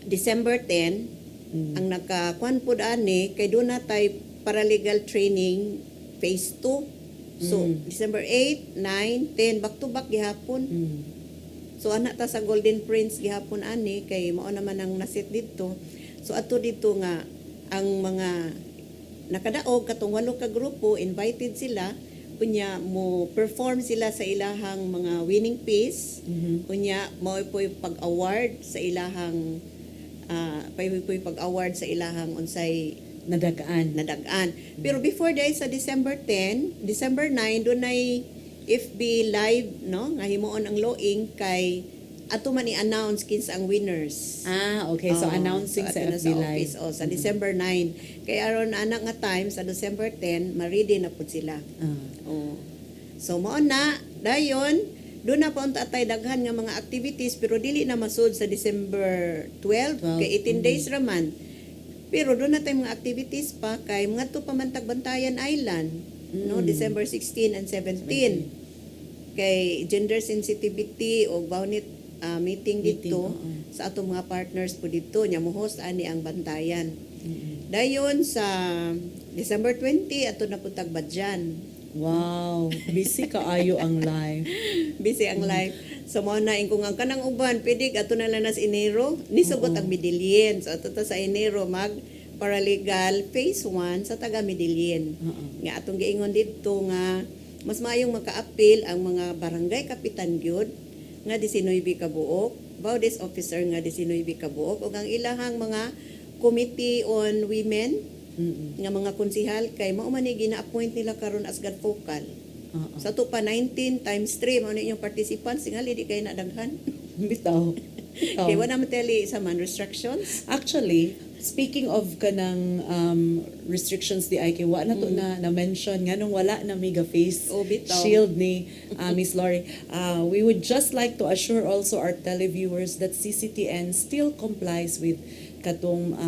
[SPEAKER 2] December 10 ang nakakuan pud ani kay do na tay paralegal training phase 2. So December 8, 9, 10 back to back gihapon. So ana ta sa Golden Prince gihapon ani kay mao naman ang nasit didto. So ato dito nga ang mga nakadaog katong 8 ka grupo invited sila kunya mo perform sila sa ilahang mga winning piece. Kunya mao po'y pag-award sa ilahang po'y pag-award sa ilahang unsay nadagaan. Pero before day sa December 10, December 9 dunay FB live no nga himuon ang lawing kay ato man i-announce kinsa ang winners.
[SPEAKER 1] Okay. So announcing sa FB live
[SPEAKER 2] sa December 9. Kay aron anak nga time sa December 10 ma-ready na pud sila. So mao na dayon do na pa unta tay daghan nga mga activities pero dili na masud sa December 12 kay 18 days ra man. Pero doon na tayong mga activities pa kay mga to pamantag Bantayan Island no December 16 and 17 kay gender sensitivity o VAUNET meeting dito sa atong mga partners po dito nya mo host ani ang Bantayan. Dayon sa December 20 ato na putag Badyan.
[SPEAKER 1] Wow, busy kaayo ang live.
[SPEAKER 2] Busy ang live. So mo na kung ang kanang uban pwede ato na lang nas Enero nisugot ang Medellin. So ato ta sa Enero mag paralegal phase 1 sa taga Medellin. Nga atong giingon dito nga mas maayong maka-appeal ang mga barangay kapitan gyud nga 19 ka buok, Baudes officer nga 19 ka buok ug ang ilahang mga committee on women nga mga konsihal kay mao man ni gina-appoint nila karon as God focal. Sa to pa 19 times 3 mao ni inyong participants singali di kay nadaghan.
[SPEAKER 1] Bitaw.
[SPEAKER 2] Kay wala man tali sa man restrictions.
[SPEAKER 1] Actually, speaking of kanang restrictions di ay kay wa na to na mention nganong wala na mega face shield ni Miss Lori. We would just like to assure also our televiewers that CCTN still complies with katong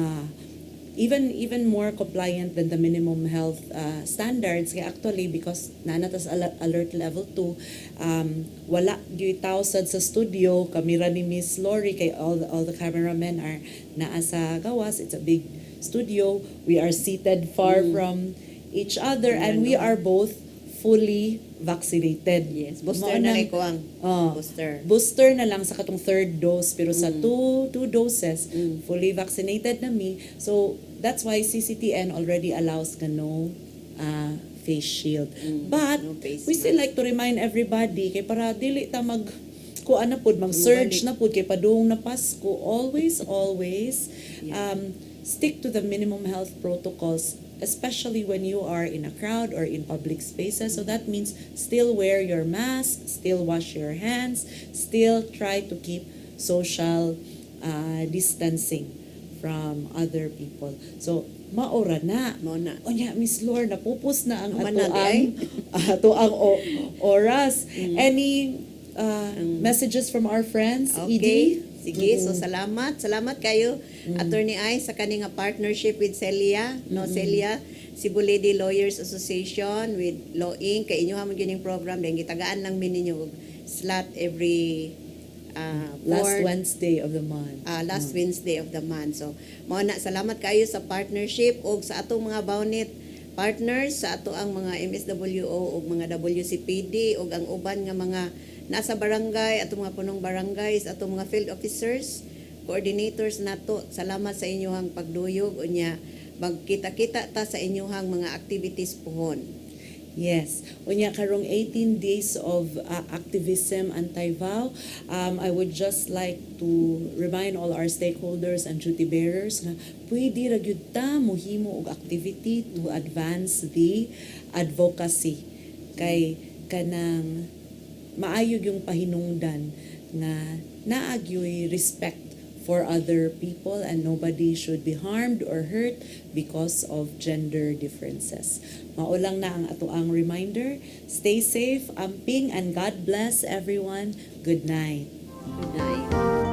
[SPEAKER 1] even more compliant than the minimum health standards. Kaya actually, because nanatas alert level 2, wala gyud tawsad sa studio, kamera ni Miss Lori, kay all the cameramen are naa sa gawas. It's a big studio. We are seated far from each other and we are both fully vaccinated.
[SPEAKER 2] Yes, booster na lang ko ang
[SPEAKER 1] booster na lang sa katong third dose pero sa two doses fully vaccinated na mi. So that's why CCTN already allows no face shield. But
[SPEAKER 2] no
[SPEAKER 1] we still like to remind everybody kay para dili ta mag kuan na pud mag-surge na pud kay padung na Pasko, always stick to the minimum health protocols, especially when you are in a crowd or in public spaces. So that means still wear your mask, still wash your hands, still try to keep social distancing from other people. So maora na. Onya Miss Lord, napupos na ang ato ang oras. Any messages from our friends?
[SPEAKER 2] Okay. Sige, so salamat kayo Attorney Ai sa kaning nga partnership with Celia, no Celia Cebu Lady Lawyers Association with Law Inc. Kay inyo hamon gining program dahil gitagaan lang min ninyo og slot every
[SPEAKER 1] Last
[SPEAKER 2] board,
[SPEAKER 1] Wednesday of the month.
[SPEAKER 2] last Wednesday of the month. So, mao na salamat kayo sa partnership og sa atong mga Bownit partners, sa ato ang mga MSWO og mga WCPD og ang uban nga mga nasa barangay, atong mga punong barangays, atong mga field officers, coordinators nato. Salamat sa inyong pagduyog unya magkita-kita ta sa inyong mga activities pohon.
[SPEAKER 1] Yes. Unya karong 18 days of activism anti-vow, I would just like to remind all our stakeholders and duty bearers nga pwede ra gyud ta mohimo og activity to advance the advocacy kay kanang maayog yung pahinungdan nga naagyoy respect for other people and nobody should be harmed or hurt because of gender differences. Maulang na ang atoang reminder. Stay safe, amping, and God bless everyone. Good night.
[SPEAKER 2] Good night.